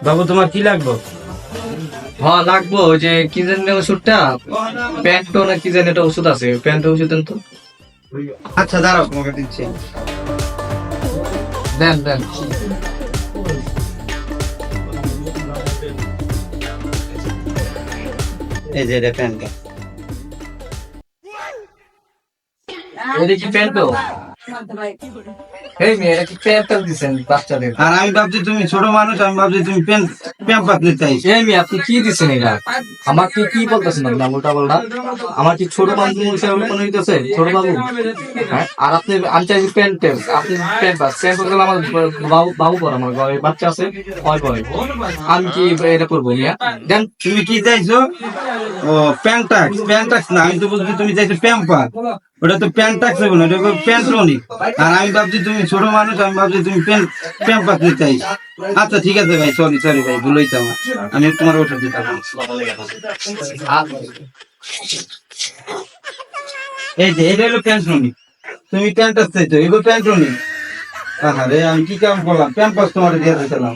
বাবু তোমার কি লাগবে? হ্যাঁ লাগবো, ওই যে কি জানি ওষুধটা, প্যান্টো না কি জানি একটা ওষুধ আছে, প্যান্টো ওষুধ দেন তো। আচ্ছা দাঁড়াও, তোমাকে দিচ্ছি। দেন দেন। এই যে এটা প্যান্টটা। এটা কি প্যান্টো? এই মেয়ে, এটা কি প্যান্ট দিচ্ছেন বাচ্চাদের? আর আমি ভাবছি তুমি ছোট মানুষ, আমি ভাবছি তুমি প্যাম্পাস নিতে চাইছো। এই মেয়ে, আপনি কি দিচ্ছেন এটা? আমাকে কি বলতেছেন আপনি উল্টা পাল্টা? আমার কি ছোট মানুষ হিসেবে মনে হইতেছে ছোট বাবু? হ্যাঁ, আর আপনি, আমি চাইছি প্যান্ট, আপনি প্যান্ট করলে আমার বাবু বাবু পর, আমার ঘরে বাচ্চা আছে, ভয় পরে। আমি কি এটা করবো মিয়া? দেন। তুমি কি চাইছো? ও প্যান্টাক্স না, আমি তো বলছি তুমি চাইছো প্যাম্পাস। ওটা তো প্যান্টাক্স হবে না, ওটা প্যান্ট্রনিক। আর আমি ভাবছি তুমি ছোট মানুষ, আমি ভাবছি তুমি প্যাম্পাস নিতে চাইছো। আচ্ছা ঠিক আছে ভাই, সরি ভাই, ভুল হয়েছে আমার। আমি তোমার ওষুধ দিতাম। এই যে এটা হলো প্যান্ট্রনিক, তুমি প্যান্টাক্স চাইছো, এগুলো প্যান্ট্রনিক। আরে আমি কি কাম করলাম, প্যাম্পাস তোমার দিয়ে দিলাম।